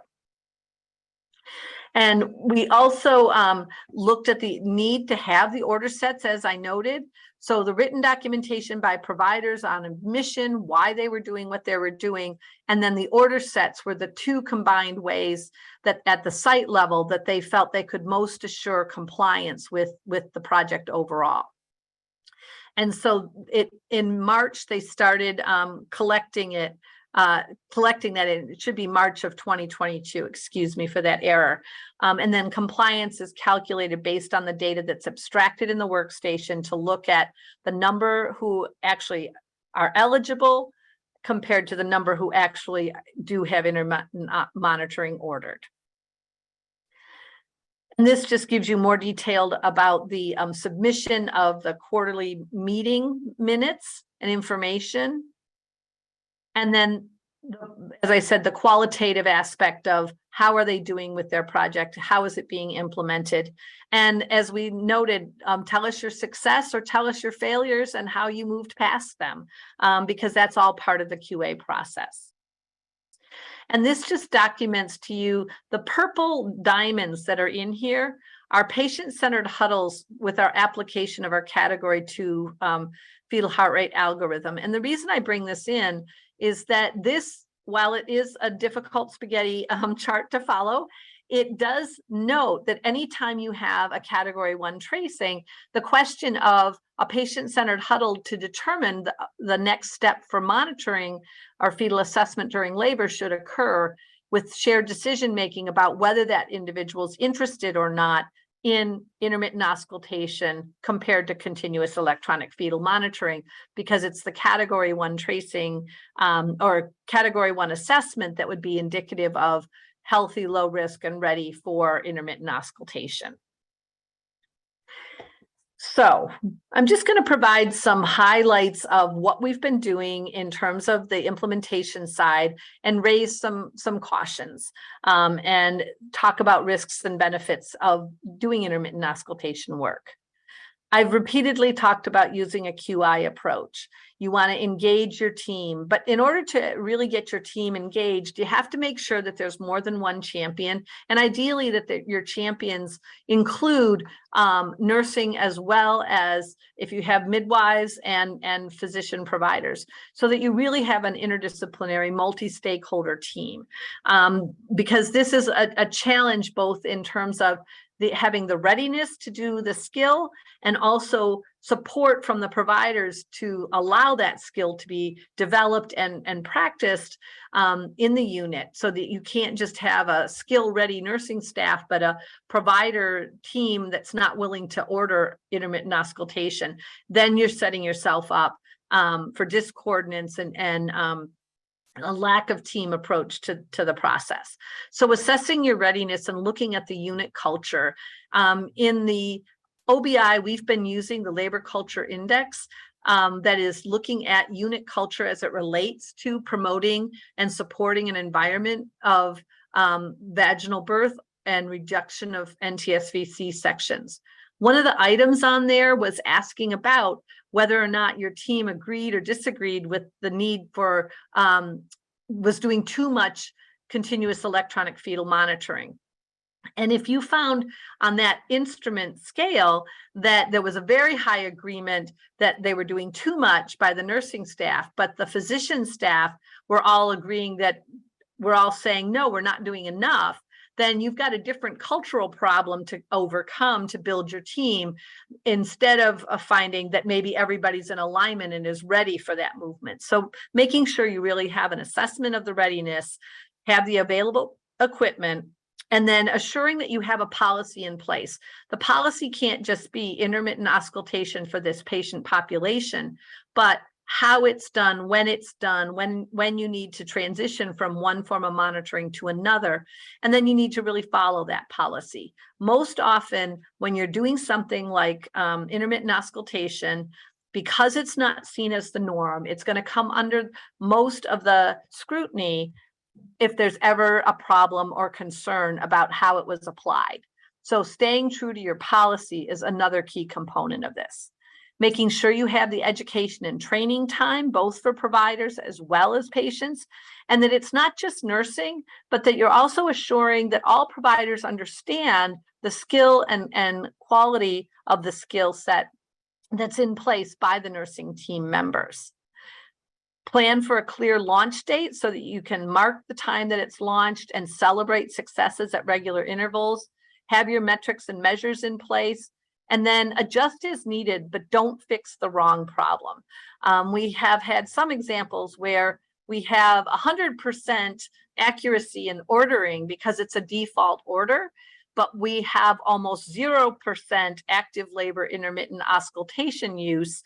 And we also looked at the need to have the order sets, as I noted. So the written documentation by providers on admission, why they were doing what they were doing, and then the order sets were the two combined ways that at the site level that they felt they could most assure compliance with the project overall. And so in March, they started collecting that in, it should be March of 2022, excuse me for that error. And then compliance is calculated based on the data that's abstracted in the workstation to look at the number who actually are eligible compared to the number who actually do have intermittent monitoring ordered. And this just gives you more detailed about the submission of the quarterly meeting minutes and information. And then, as I said, the qualitative aspect of how are they doing with their project? How is it being implemented? And as we noted, tell us your success or tell us your failures and how you moved past them, because that's all part of the QA process. And this just documents to you the purple diamonds that are in here are patient-centered huddles with our application of our Category 2 fetal heart rate algorithm. And the reason I bring this in is that this, while it is a difficult spaghetti chart to follow, it does note that anytime you have a Category 1 tracing, the question of a patient-centered huddle to determine the next step for monitoring our fetal assessment during labor should occur with shared decision-making about whether that individual is interested or not in intermittent auscultation compared to continuous electronic fetal monitoring, because it's the Category 1 tracing or Category 1 assessment that would be indicative of healthy, low risk, and ready for intermittent auscultation. So I'm just going to provide some highlights of what we've been doing in terms of the implementation side and raise some cautions and talk about risks and benefits of doing intermittent auscultation work. I've repeatedly talked about using a QI approach. You want to engage your team, but in order to really get your team engaged, you have to make sure that there's more than one champion, and ideally that your champions include nursing as well as if you have midwives and physician providers, so that you really have an interdisciplinary, multi-stakeholder team. Because this is a challenge both in terms of having the readiness to do the skill, and also support from the providers to allow that skill to be developed and practiced in the unit, so that you can't just have a skill-ready nursing staff, but a provider team that's not willing to order intermittent auscultation. Then you're setting yourself up for discordance and a lack of team approach to the process. So assessing your readiness and looking at the unit culture. In the OBI, we've been using the Labor Culture Index that is looking at unit culture as it relates to promoting and supporting an environment of vaginal birth and reduction of NTSV C-sections. One of the items on there was asking about whether or not your team agreed or disagreed with the need for, was doing too much continuous electronic fetal monitoring. And if you found on that instrument scale that there was a very high agreement that they were doing too much by the nursing staff, but the physician staff were all agreeing that we're all saying, no, we're not doing enough, then you've got a different cultural problem to overcome to build your team, instead of finding that maybe everybody's in alignment and is ready for that movement. So making sure you really have an assessment of the readiness, have the available equipment, and then assuring that you have a policy in place. The policy can't just be intermittent auscultation for this patient population, but how it's done, when you need to transition from one form of monitoring to another, and then you need to really follow that policy. Most often, when you're doing something like intermittent auscultation, because it's not seen as the norm, it's going to come under most of the scrutiny if there's ever a problem or concern about how it was applied. So staying true to your policy is another key component of this. Making sure you have the education and training time, both for providers as well as patients, and that it's not just nursing, but that you're also assuring that all providers understand the skill and quality of the skill set that's in place by the nursing team members. Plan for a clear launch date so that you can mark the time that it's launched and celebrate successes at regular intervals. Have your metrics and measures in place, and then adjust as needed, but don't fix the wrong problem. We have had some examples where we have 100% accuracy in ordering because it's a default order, but we have almost 0% active labor intermittent auscultation use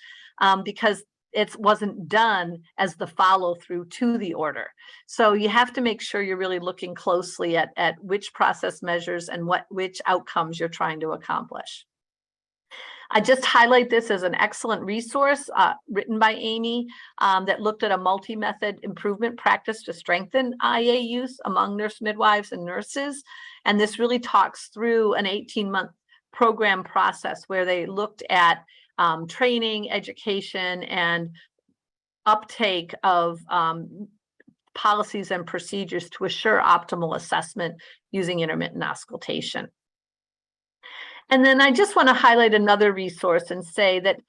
because it wasn't done as the follow through to the order. So you have to make sure you're really looking closely at which process measures and which outcomes you're trying to accomplish. I just highlight this as an excellent resource written by Amy that looked at a multi-method improvement practice to strengthen IA use among nurse midwives and nurses. And this really talks through an 18-month program process where they looked at training, education, and uptake of policies and procedures to assure optimal assessment using intermittent auscultation. And then I just want to highlight another resource and say that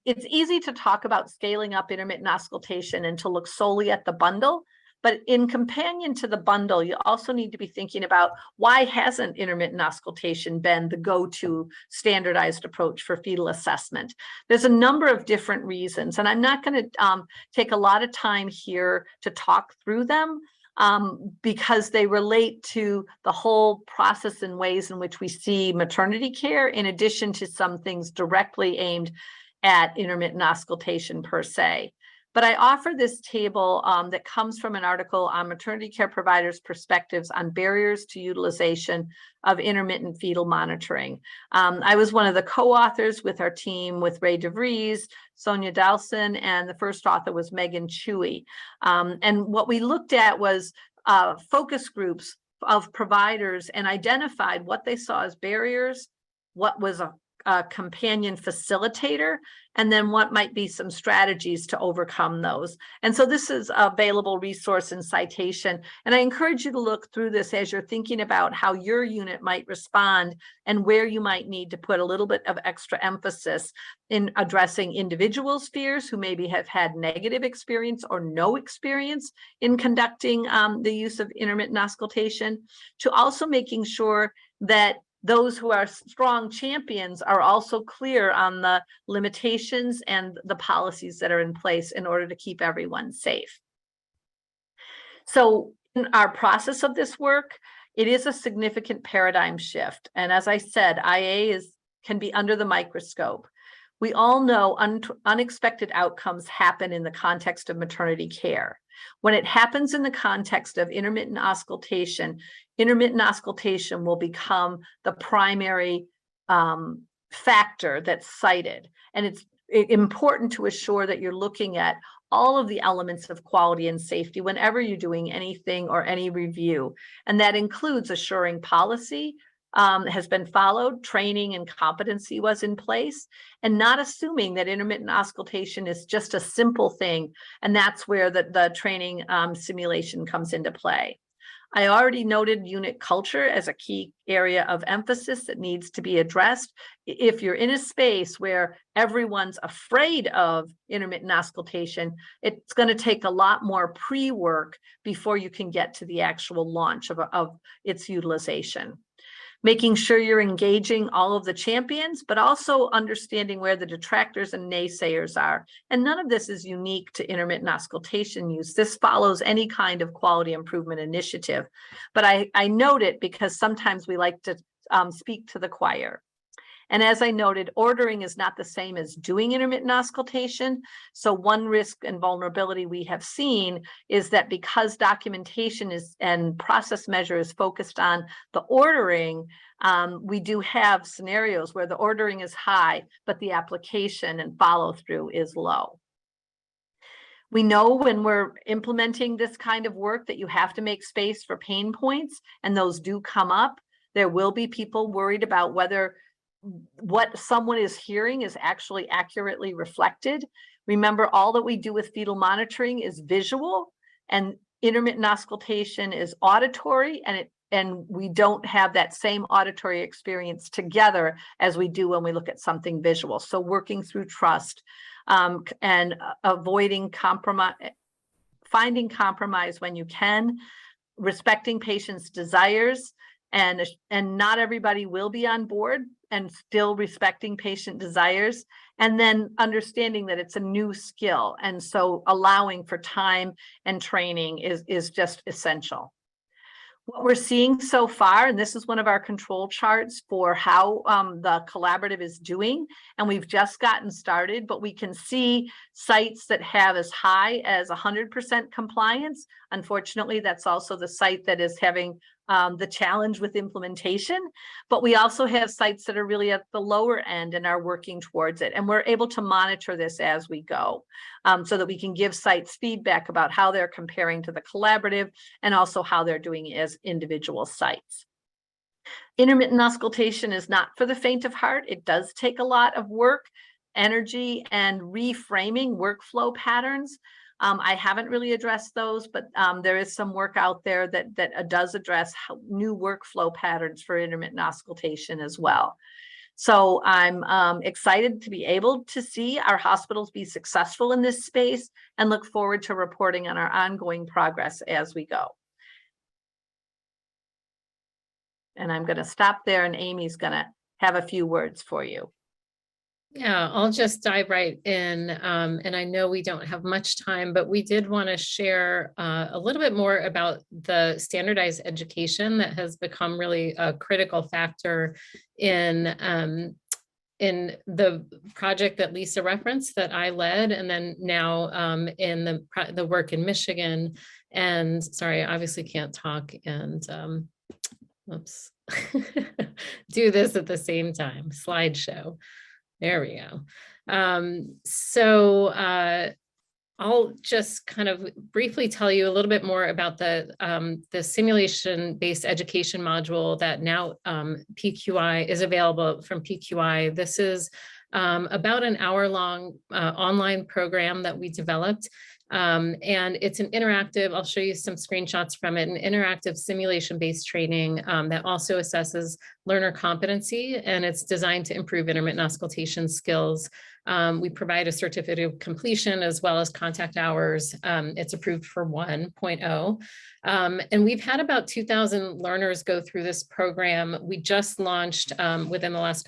it's easy to talk about scaling up intermittent auscultation and to look solely at the bundle, but in companion to the bundle, you also need to be thinking about why hasn't intermittent auscultation been the go-to standardized approach for fetal assessment. There's a number of different reasons, and I'm not going to take a lot of time here to talk through them, because they relate to the whole process and ways in which we see maternity care, in addition to some things directly aimed at intermittent auscultation per se. But I offer this table that comes from an article on maternity care providers' perspectives on barriers to utilization of intermittent fetal monitoring. I was one of the co-authors with our team with Ray DeVries, Sonia Dalson, and the first author was Megan Chewy. And what we looked at was focus groups of providers and identified what they saw as barriers, what was a a companion facilitator, and then what might be some strategies to overcome those. And so this is available resource and citation. And I encourage you to look through this as you're thinking about how your unit might respond and where you might need to put a little bit of extra emphasis in addressing individuals' fears who maybe have had negative experience or no experience in conducting the use of intermittent auscultation, to also making sure that those who are strong champions are also clear on the limitations and the policies that are in place in order to keep everyone safe. So in our process of this work, it is a significant paradigm shift. And as I said, IA can be under the microscope. We all know unexpected outcomes happen in the context of maternity care. When it happens in the context of intermittent auscultation will become the primary factor that's cited. And it's important to assure that you're looking at all of the elements of quality and safety whenever you're doing anything or any review. And that includes assuring policy has been followed, training and competency was in place, and not assuming that intermittent auscultation is just a simple thing. And that's where the training simulation comes into play. I already noted unit culture as a key area of emphasis that needs to be addressed. If you're in a space where everyone's afraid of intermittent auscultation, it's going to take a lot more pre-work before you can get to the actual launch of its utilization. Making sure you're engaging all of the champions, but also understanding where the detractors and naysayers are. And none of this is unique to intermittent auscultation use. This follows any kind of quality improvement initiative. But I note it because sometimes we like to speak to the choir. And as I noted, ordering is not the same as doing intermittent auscultation. So one risk and vulnerability we have seen is that because documentation and process measure is focused on the ordering, we do have scenarios where the ordering is high, but the application and follow through is low. We know when we're implementing this kind of work that you have to make space for pain points, and those do come up. There will be people worried about whether what someone is hearing is actually accurately reflected. Remember, all that we do with fetal monitoring is visual, and intermittent auscultation is auditory, and we don't have that same auditory experience together as we do when we look at something visual. So working through trust and avoiding compromise, finding compromise when you can, respecting patients' desires, and not everybody will be on board, and still respecting patient desires, and then understanding that it's a new skill. And so allowing for time and training is just essential. What we're seeing so far, and this is one of our control charts for how the collaborative is doing, and we've just gotten started, but we can see sites that have as high as 100% compliance. Unfortunately, that's also the site that is having the challenge with implementation, but we also have sites that are really at the lower end and are working towards it. And we're able to monitor this as we go so that we can give sites feedback about how they're comparing to the collaborative and also how they're doing as individual sites. Intermittent auscultation is not for the faint of heart. It does take a lot of work, energy, and reframing workflow patterns. I haven't really addressed those, but there is some work out there that does address new workflow patterns for intermittent auscultation as well. So I'm excited to be able to see our hospitals be successful in this space and look forward to reporting on our ongoing progress as we go. And I'm going to stop there, and Amy's going to have a few words for you. Yeah, I'll just dive right in. And I know we don't have much time, but we did want to share a little bit more about the standardized education that has become really a critical factor in the project that Lisa referenced that I led, and then now in the work in Michigan. And sorry, I obviously can't talk and oops, do this at the same time, slideshow. There we go. I'll just kind of briefly tell you a little bit more about the simulation-based education module that now PQI is available from PQI. This is about an hour-long online program that we developed. And it's an interactive, I'll show you some screenshots from it, an interactive simulation-based training that also assesses learner competency, and it's designed to improve intermittent auscultation skills. We provide a certificate of completion as well as contact hours. It's approved for 1.0. And we've had about 2,000 learners go through this program. We just launched within the last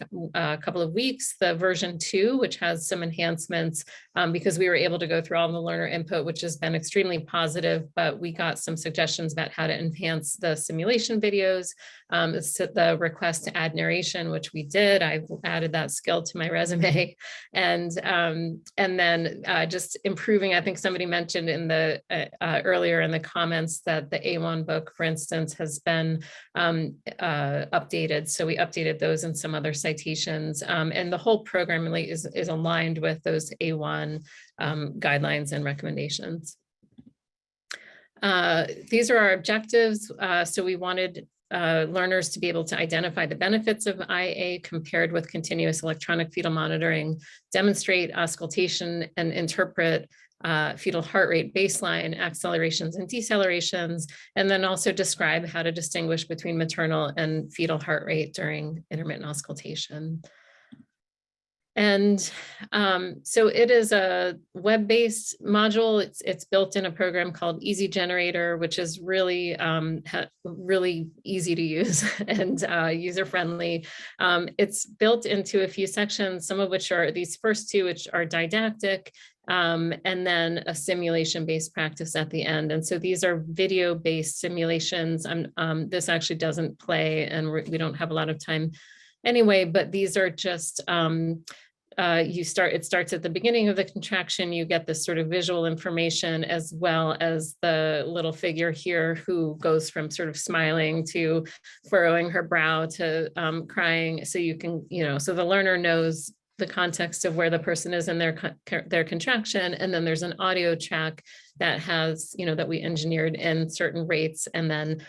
couple of weeks, the version 2, which has some enhancements because we were able to go through all the learner input, which has been extremely positive, but we got some suggestions about how to enhance the simulation videos. It's the request to add narration, which we did. I've added that skill to my resume. And then just improving, I think somebody mentioned in the earlier in the comments that the A1 book, for instance, has been updated. So we updated those and some other citations. And the whole program really is aligned with those A1 guidelines and recommendations. These are our objectives. So we wanted learners to be able to identify the benefits of IA compared with continuous electronic fetal monitoring, demonstrate auscultation and interpret fetal heart rate baseline, accelerations and decelerations, and then also describe how to distinguish between maternal and fetal heart rate during intermittent auscultation. And so it is a web-based module. It's built in a program called Easy Generator, which is really, really easy to use and user-friendly. It's built into a few sections, some of which are these first two, which are didactic, and then a simulation-based practice at the end. And so these are video-based simulations. This actually doesn't play, and we don't have a lot of time anyway, but these are just, it starts at the beginning of the contraction, you get this sort of visual information as well as the little figure here who goes from sort of smiling to furrowing her brow to crying. So you can, so the learner knows the context of where the person is in their contraction. And then there's an audio track that has, that we engineered in certain rates. And then,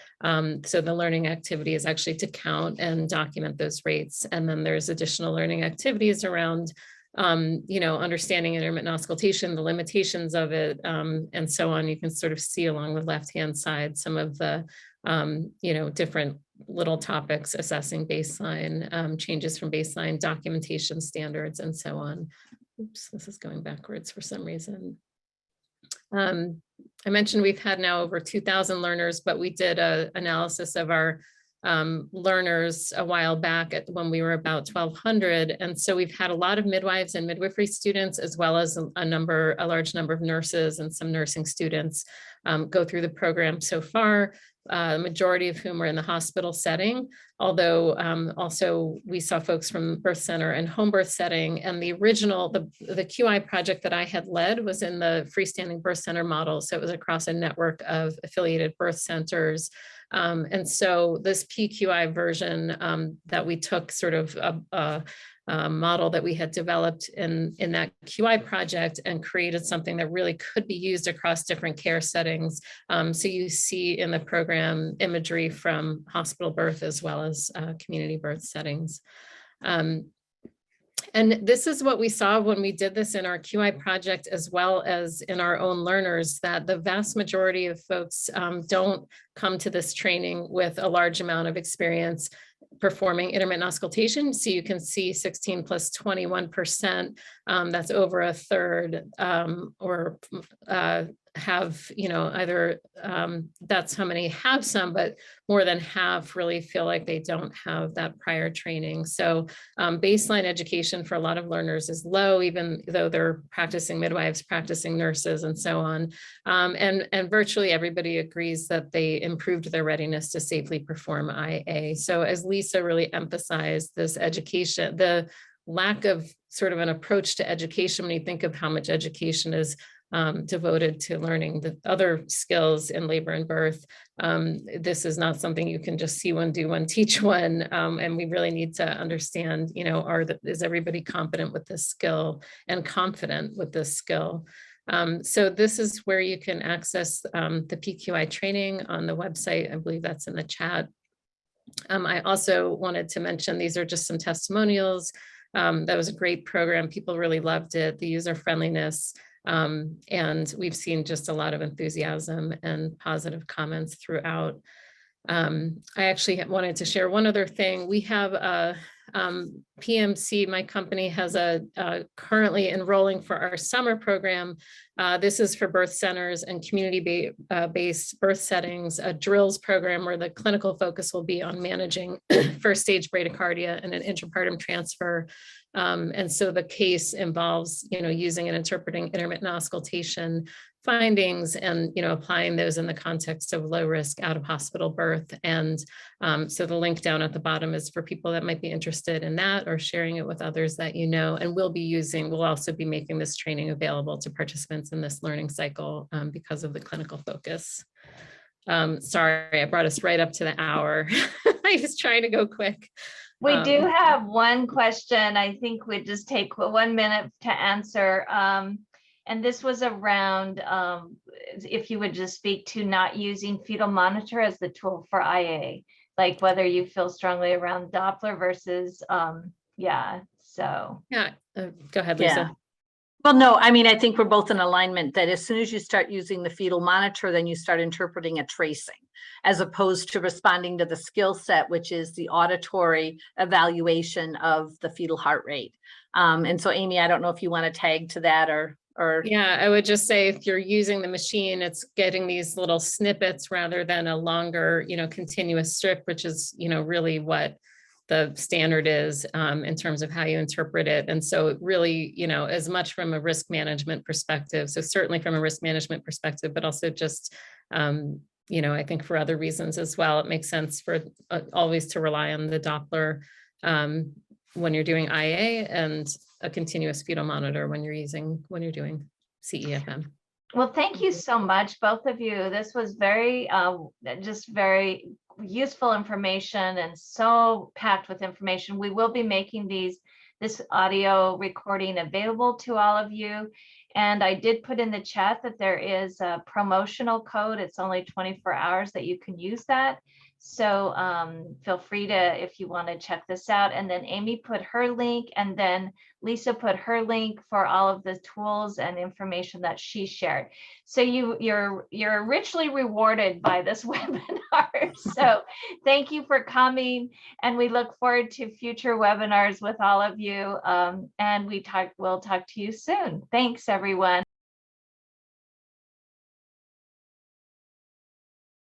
so the learning activity is actually to count and document those rates. And then there's additional learning activities around, understanding intermittent auscultation, the limitations of it, and so on. You can sort of see along the left-hand side some of the, different little topics, assessing baseline, changes from baseline, documentation standards, and so on. Oops, this is going backwards for some reason. I mentioned we've had now over 2,000 learners, but we did an analysis of our learners a while back when we were about 1,200. And so we've had a lot of midwives and midwifery students, as well as a large number of nurses and some nursing students go through the program so far. The majority of whom are in the hospital setting, although also we saw folks from birth center and home birth setting. And the original, the QI project that I had led was in the freestanding birth center model. So it was across a network of affiliated birth centers. And so this PQI version that we took sort of a model that we had developed in that QI project and created something that really could be used across different care settings. So you see in the program imagery from hospital birth as well as community birth settings. And this is what we saw when we did this in our QI project, as well as in our own learners, that the vast majority of folks don't come to this training with a large amount of experience performing intermittent auscultation. So you can see 16 plus 21%, that's over a third, or have, either that's how many have some, but more than half really feel like they don't have that prior training. So baseline education for a lot of learners is low, even though they're practicing midwives, practicing nurses, and so on. And virtually everybody agrees that they improved their readiness to safely perform IA. So as Lisa really emphasized, this education, the lack of sort of an approach to education, when you think of how much education is devoted to learning the other skills in labor and birth. This is not something you can just see one, do one, teach one. And we really need to understand, is everybody competent with this skill and confident with this skill? So this is where you can access the PQI training on the website. I believe that's in the chat. I also wanted to mention, these are just some testimonials. That was a great program. People really loved it, the user friendliness. And we've seen just a lot of enthusiasm and positive comments throughout. I actually wanted to share one other thing. We have a PMC, my company has currently enrolling for our summer program. This is for birth centers and community-based birth settings, a drills program where the clinical focus will be on managing first stage bradycardia and an intrapartum transfer. And so the case involves, using and interpreting intermittent auscultation findings and, applying those in the context of low risk out of hospital birth. And so the link down at the bottom is for people that might be interested in that or sharing it with others that you know, and we'll also be making this training available to participants in this learning cycle because of the clinical focus. Sorry, I brought us right up to the hour. I was trying to go quick. We do have one question. I think we'd just take 1 minute to answer. And this was around if you would just speak to not using fetal monitor as the tool for IA, like whether you feel strongly around Doppler versus, yeah, so. Yeah, go ahead, Lisa. Yeah. Well, no, I mean, I think we're both in alignment that as soon as you start using the fetal monitor, then you start interpreting a tracing, as opposed to responding to the skill set, which is the auditory evaluation of the fetal heart rate. And so, Amy, I don't know if you want to tag to that or. Yeah, I would just say if you're using the machine, it's getting these little snippets rather than a longer, continuous strip, which is, really what the standard is in terms of how you interpret it. And so it really, as much from a risk management perspective, so certainly from a risk management perspective, but also just, I think for other reasons as well, it makes sense for always to rely on the Doppler when you're doing IA and a continuous fetal monitor when you're doing CEFM. Well, thank you so much, both of you. This was very, just very useful information and so packed with information. We will be making this audio recording available to all of you. And I did put in the chat that there is a promotional code. It's only 24 hours that you can use that. So feel free to, if you want to check this out. And then Amy put her link, and then Lisa put her link for all of the tools and information that she shared. So you're richly rewarded by this webinar. So thank you for coming, and we look forward to future webinars with all of you. And we'll talk to you soon. Thanks, everyone.